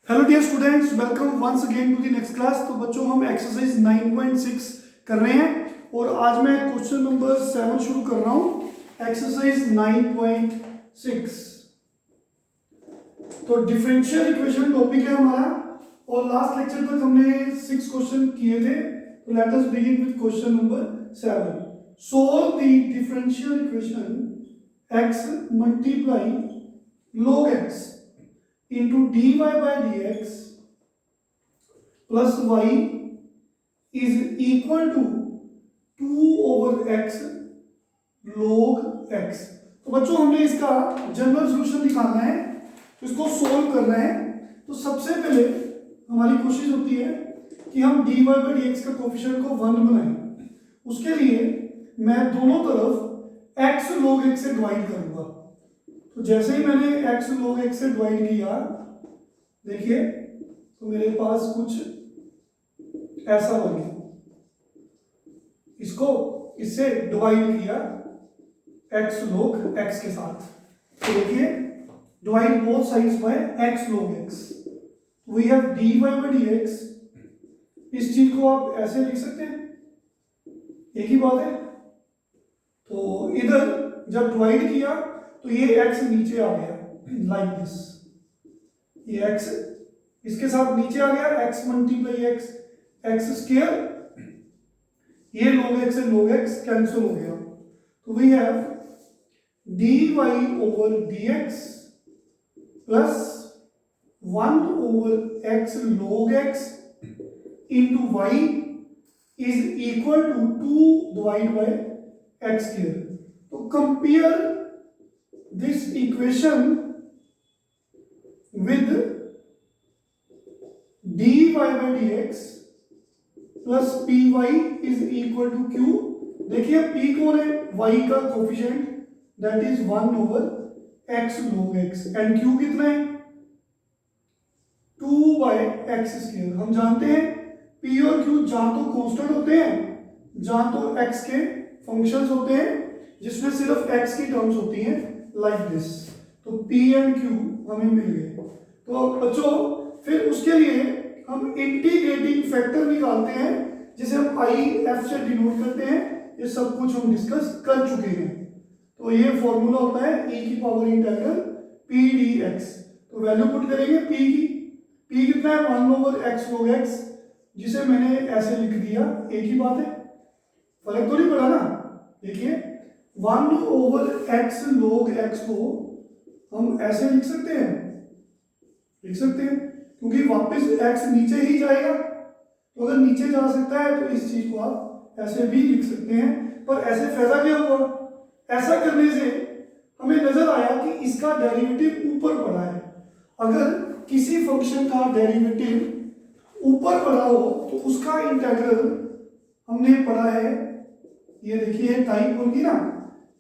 Hello dear students, welcome once again to the next class. तो बच्चों हम exercise 9.6 कर रहे हैं और आज मैं क्वेश्चन नंबर 7 शुरू कर रहा हूं। एक्सरसाइज 9.6 तो डिफरेंशियल इक्वेशन टॉपिक है हमारा और लास्ट लेक्चर तक हमने 6 क्वेश्चन किए थे। तो let us begin with question number 7। Solve the differential equation x multiply log x into dy by dx plus y is equal to 2 over x log x। तो बच्चों हमने इसका जनरल सॉल्यूशन निकालना है, तो इसको सोल्व करना है। तो सबसे पहले हमारी कोशिश होती है कि हम dy by dx का कोफिशिएंट को 1 बनाएं। उसके लिए मैं दोनों तरफ x log x से डिवाइड करूंगा। तो जैसे ही मैंने x log x से डिवाइड किया, देखिए तो मेरे पास कुछ ऐसा हो गया। इसको इससे डिवाइड किया x log x के साथ। तो देखिए divide both sides by x log x। We have dy by dx। इस चीज को आप ऐसे लिख सकते हैं, एक ही बात है। तो इधर जब डिवाइड किया तो ये x नीचे आ गया लाइक दिस। ये x इसके साथ नीचे आ गया, x multiply x, x square, ये log x से log x कैंसिल हो गया। तो we have dy over dx plus 1 over x log x into y is equal to 2 divide by x square. तो compare this equation with dy by dx plus py is equal to q। देखिए p कौन है, y का coefficient, that is 1 over x log x and q कितना है 2 bye x square. हम जानते हैं p और q जहां तो कांस्टेंट होते हैं, जहां तो x के फंक्शंस होते हैं, जिसमें सिर्फ x की टर्म्स होती हैं लाइक दिस। तो P एंड Q हमें मिल गए। तो बच्चों फिर उसके लिए हम इंटीग्रेटिंग फैक्टर निकालते हैं, जिसे हम I F से डिनोट करते हैं। ये सब कुछ हम डिस्कस कर चुके हैं। तो ये फॉर्मूला होता है e की पावर इंटीग्रल P dx। तो वैल्यू पुट करेंगे P की। P कितना है 1 ओवर x log x, जिसे मैंने ऐसे लिख दिया। एक ही बात है, फर्क तो नहीं पड़ा ना। देखिए 1 ओवर x log x को हम ऐसे लिख सकते हैं, क्योंकि वापस x नीचे ही जाएगा। तो अगर नीचे जा सकता है तो इस चीज को आप ऐसे भी लिख सकते हैं। पर ऐसे फायदा क्या हुआ, ऐसा करने से हमें नजर आया कि इसका डेरिवेटिव ऊपर पड़ा है। अगर किसी फंक्शन का डेरिवेटिव ऊपर पड़ा हो तो उसका इंटीग्रल हमने पढ़ा है। ये देखिए टाइप होगी ना,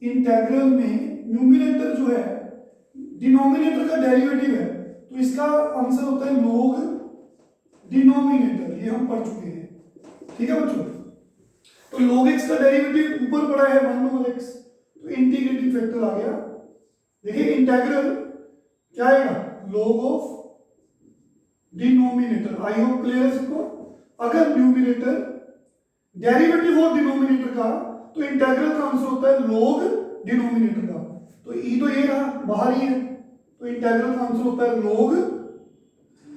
इंटीग्रल में न्यूमरेटर जो है डिनोमिनेटर का डेरिवेटिव है, तो इसका आंसर होता है log डिनोमिनेटर। ये हम पढ़ चुके हैं, ठीक है बच्चों। तो log x का डेरिवेटिव ऊपर पड़ा है 1 ओवर x, तो इंटीग्रेटिंग फैक्टर आ गया। देखिए इंटीग्रल क्या आएगा log of denominator. I hope clear है सबको। अगर न्यूमरेटर डेरिवेटिव ऑफ डिनोमिनेटर का, तो इंटीग्रल का आंसर होता है log डिनोमिनेटर का। तो e तो ये रहा, बाहर ही है, तो इंटीग्रल का आंसर होता है log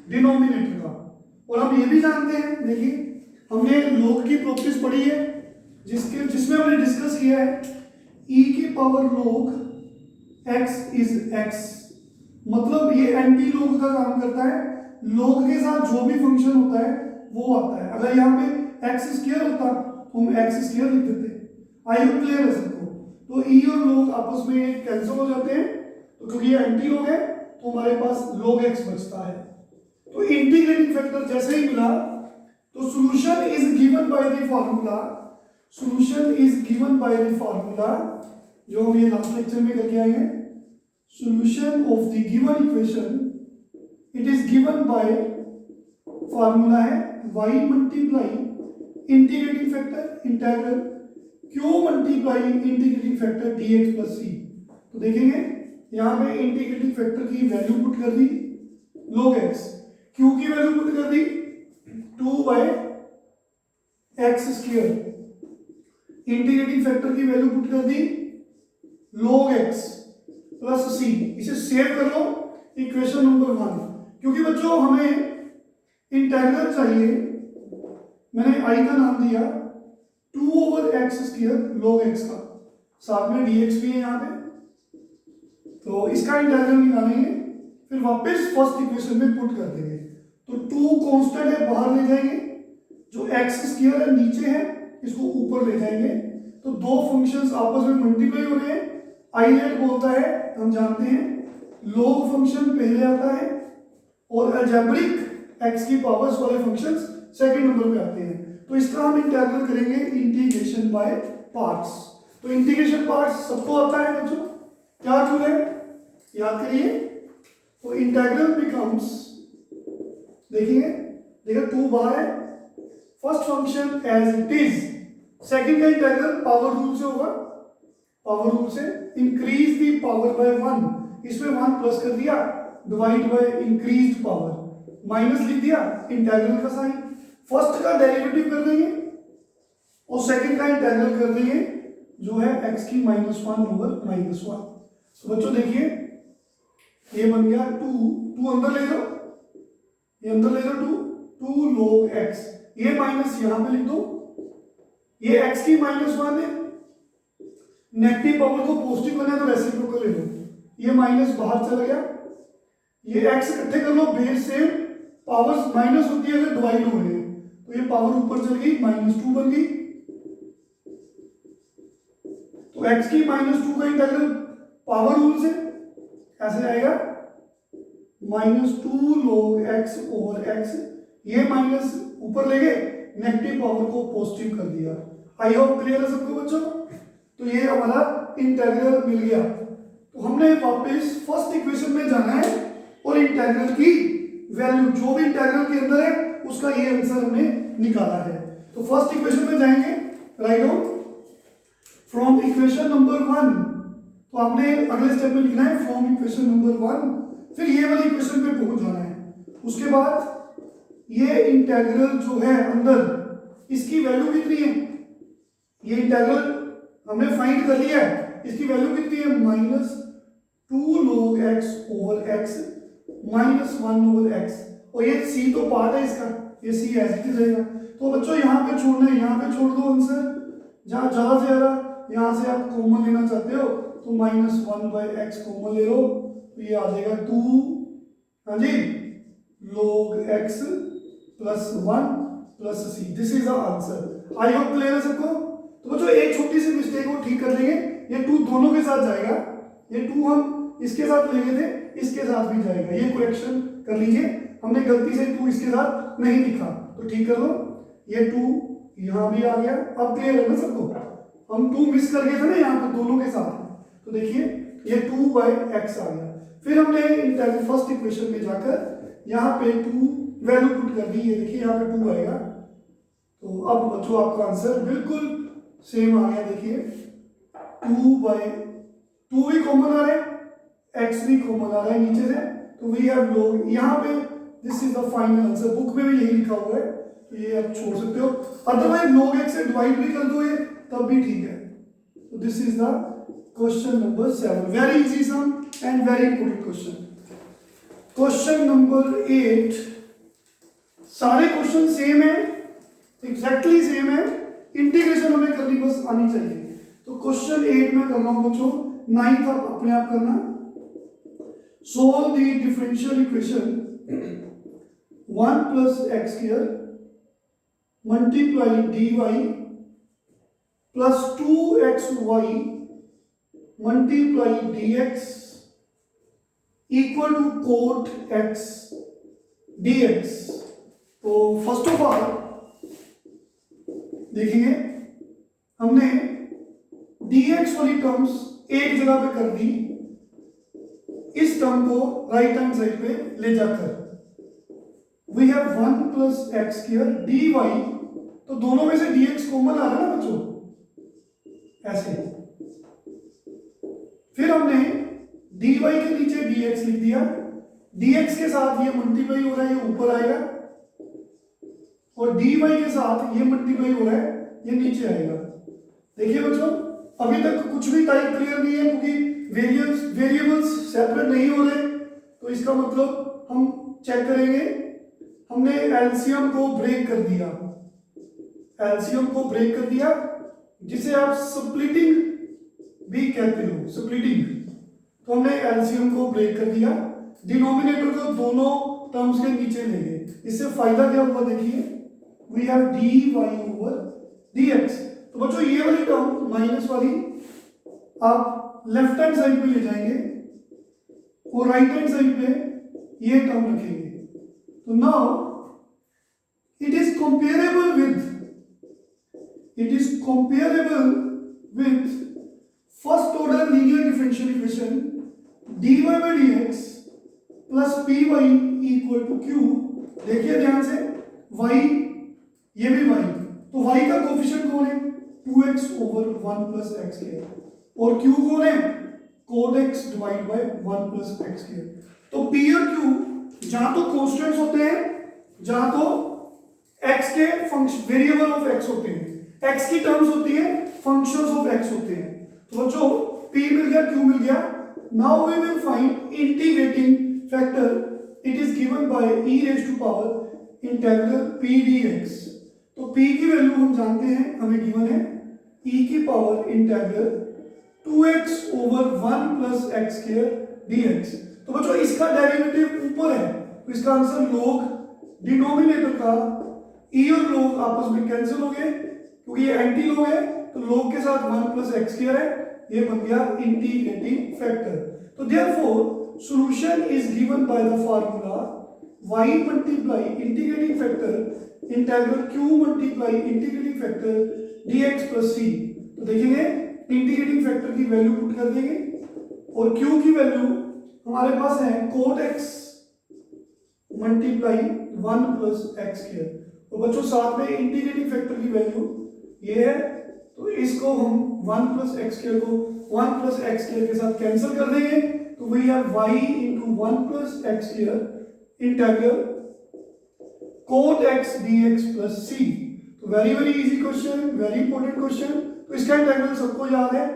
डिनोमिनेटर का। और हम ये भी जानते हैं, देखिए हमने log की प्रॉपर्टीज पढ़ी है, जिसमें हमने डिस्कस किया है e की power log x is x। मतलब ये एंटी log का काम करता है। log के साथ जो भी फंक्शन होता है वो आता है। अगर यहाँ पे x स्क्वायर होता तो हम x स्क्वायर लिख देते। आई होप क्लियर है सबको। तो e और log आपस में कैंसिल हो जाते हैं, तो क्योंकि ये एंटी log है तो हमारे पास log x बचता है। तो इंटीग्रेटिंग फैक्टर जैसे ही मिला तो solution is given by the formula. Solution is given by the formula, जो हम ये लास्ट लेक्चर में करके आए हैं। Solution of the given equation it is given bye formula है y multiply integrating factor integral q multiply integrating factor dx plus c। तो देखेंगे यहाँ पे इंटीग्रेटिंग फैक्टर की वैल्यू पुट कर दी log x, क्यू की वैल्यू पुट कर दी 2/x², integrating factor की वैल्यू पुट कर दी log x प्लस c। इसे सेव कर लो इक्वेशन नंबर 1। क्योंकि बच्चों हमें इंटेग्रल चाहिए, मैंने i का नाम दिया 2/x² log x का, साथ में dx भी है यहाँ पे, तो इसका इंटेग्रल निकालेंगे, फिर वापस फर्स्ट इक्वेशन में पुट कर देंगे। तो 2 कांस्टेंट है बाहर ले जाएंगे, जो x² है नीचे है इसको ऊपर ले जाएंगे, तो दो फंक्शंस आपस में मल्टीप्लाई हो रहे हैं। आइलेट बोलता है, हम जानते हैं log फंक्शन पहले आता है और अलजेब्रिक x की पावर्स वाले फंक्शंस सेकंड नंबर पे आते हैं। तो इसका हम इंटीग्रल करेंगे इंटीग्रेशन बाय पार्ट्स। तो इंटीग्रेशन पार्ट्स सबको आता है बच्चों, क्या रूल है याद करिए। तो इंटीग्रल बिकम्स, देखिए 2 बाहर है, first function as it is, second का इंटीग्रल पावर रूल से होगा, पावर रूल से इंक्रीज दी पावर बाय 1, इसमें 1 प्लस कर दिया, divide by increased power, minus लिख दिया इंटीग्रल का साइन, फर्स्ट का डेरिवेटिव कर देंगे और सेकंड का इंटीग्रल कर देंगे जो है x की -1/-1। तो बच्चों देखिए ये बन गया 2 अंदर ले लो, ये अंदर ले लो 2 log x, ये माइनस यहां पे लिख दो, ये x की -1 है, नेगेटिव पावर को पॉजिटिव करना है तो रेसिप्रोकल ले लो, ये माइनस बाहर चला गया, ये x इकट्ठे कर लो, बेस सेम, पावर्स माइनस होती है अगर डिवाइड हो गए, तो ये पावर ऊपर चल गई, -2 बन गई। तो x की -2 का इंटीग्रल पावर रूल से ऐसे आएगा -2 log x/x, ये माइनस ऊपर ले गए, नेगेटिव पावर को पॉजिटिव कर दिया। आई होप क्लियर है सबको बच्चों। तो ये हमारा इंटीग्रल मिल गया। तो हमने वापस फर्स्ट इक्वेशन में जाना है और इंटीग्रल की वैल्यू जो भी इंटीग्रल के अंदर है उसका ये आंसर हमने निकाला है। तो फर्स्ट इक्वेशन में जाएंगे, write down from equation number 1, तो आपने अगले स्टेप में लिखना है फ्रॉम इक्वेशन नंबर 1, फिर ये वाली इक्वेशन पे पहुंच जाना है। उसके बाद ये इंटीग्रल जो है अंदर, इसकी वैल्यू कितनी है, ये इंटीग्रल हमने फाइंड कर लिया है, इसकी वैल्यू कितनी है -2 log x/x -1/x, और ये c तो पार्ट है इसका, ये c एज इट इज रहेगा। तो बच्चों यहाँ पे छोड़ना है, यहाँ पे छोड़ दो आंसर, जहाँ ज्यादा से ज्यादा यहाँ से आप कॉमन लेना चाहते हो तो -1/x कॉमन ले लो, तो ये आ जाएगा 2, हाँ जी, log x + 1 + c, this is the answer. I hope clear है सबको। तो बच्चों एक छोटी सी मिस्टेक को ठीक कर लेंगे, ये 2 दोनों के साथ जाएगा, ये 2 हम इसके साथ ले गए थे, इसके साथ भी जाएगा, ये करेक्शन कर लीजिए, हमने गलती से 2 इसके साथ नहीं लिखा तो ठीक कर लो, ये 2 यहाँ भी आ गया। अब क्लियर है ना सबको, हम 2 मिस कर गए थे ना यहाँ पे दोनों के साथ, तो देखिए ये 2/x आ गया। फिर हमने फर्स्ट इक्वेशन में जाकर यहाँ पे 2 वैल्यू पुट कर दी, ये देखिए यहाँ पे 2 आएगा। तो अब बच्चों आपका आंसर बिल्कुल सेम आ गया, देखिए 2 भी कॉमन आ रहा है, x भी कॉमन आ रहा है नीचे से, तो वी हैव log, यहाँ पे this is the final answer, book में भी यही लिखा हुआ है, तो ये आप छोड़ सकते हो, अदरवाइज log x से डिवाइड भी कर दो ये तब भी ठीक है। तो this is the question number 7, very easy sum and very important question. Question number 8, सारे क्वेश्चन सेम है, एग्जैक्टली सेम है, इंटीग्रेशन हमें करनी बस आनी चाहिए। तो क्वेश्चन 8 में कर रहा हूं बच्चों, 9th आप अपने आप करना। Solve the differential equation 1 + x² multiply dy plus 2xy multiply dx equal to cot x dx। तो फर्स्ट ऑफ ऑल देखिए हमने dx वाली टर्म्स एक जगह पे कर दी, इस टर्म को राइट हैंड साइड पे ले जाकर वी हैव 1 + x² dy, तो दोनों में से dx कॉमन आ रहा है ना बच्चों, ऐसे। फिर हमने dy के नीचे dx लिख दिया, dx के साथ ये मल्टीप्लाई हो रहा है, ये ऊपर आएगा, और dy के साथ ये मल्टीप्लाई हो रहा है, ये नीचे आएगा। देखिए बच्चों, अभी तक कुछ भी टाइप क्लियर नहीं है, क्योंकि वेरिएबल्स सेपरेट नहीं हो रहे। तो इसका मतलब हम चेक करेंगे, हमने एलसीएम को ब्रेक कर दिया, एलसीएम को ब्रेक कर दिया, जिसे आप स्प्लिटिंग भी कहते हो, स्प्लिटिंग। तो हमने एलसीएम को ब्रेक कर दिया, डिनोमिनेटर को दोनों टर्म्स के नीचे ले गए। इससे फायदा क्या हुआ, देखिए, we have dy over dx। तो बच्चों ये वाली टर्म माइनस वाली आप लेफ्ट हैंड साइड पे ले जाएंगे और राइट हैंड साइड पे ये टर्म रखेंगे। तो now it is comparable with first order linear differential equation dy by dx plus py equal to q। देखिए ध्यान से, y ये भी y, तो y का कोफिशिएंट कौन है, 2x over 1 plus x square, और q कौन है, cos x divide by 1 plus x square. तो p और q जहां तो कांस्टेंट्स होते हैं, जहां तो x के फंक्शन वेरिएबल ऑफ x होते हैं, x की टर्म्स होती है, फंक्शंस ऑफ x होते हैं। तो बच्चों p मिल गया, q मिल गया। Now we will find integrating factor, it is given by e raise to power integral p dx। तो p की वैल्यू हम जानते हैं, हमें गिवन है e की power integral 2x over 1 plus x square dx। तो बच्चों इसका डेरिवेटिव ऊपर है, तो इसका आंसर log, डिनोमिनेटर का e और log आपस में कैंसिल हो गए, क्योंकि ये एंटी log है, तो log के साथ 1 प्लस एक्स स्क्वायर है, ये बन गया इंटीग्रेटिंग फैक्टर। तो therefore solution is given by the formula y multiply integrating factor integral q multiply integrating factor dx plus c। तो देखेंगे इंटीग्रेटिंग फैक्टर की वैल्यू पुट कर देंगे, और q की वैल्यू हमारे पास है cot x multiply 1 plus x square. तो बच्चों साथ में इंटीग्रेटिंग फैक्टर की वैल्यू ये है, तो इसको हम 1 प्लस एक्स स्क्वायर को 1 प्लस एक्स स्क्वायर के साथ कैंसिल कर देंगे, तो we have y into 1 plus x here integral cot x dx plus c। तो very easy question, very important question. तो इसका इंटीग्रल सबको याद है,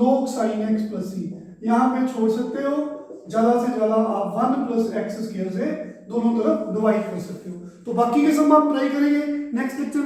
log sin x plus c। यहाँ पे छोड़ सकते हो, ज्यादा से ज्यादा आप 1 प्लस एक्स स्क्वायर से दोनों तरफ डिवाइड कर सकते हो। तो बाकी के सम आप ट्राई करेंगे नेक्स्ट लेक्चर।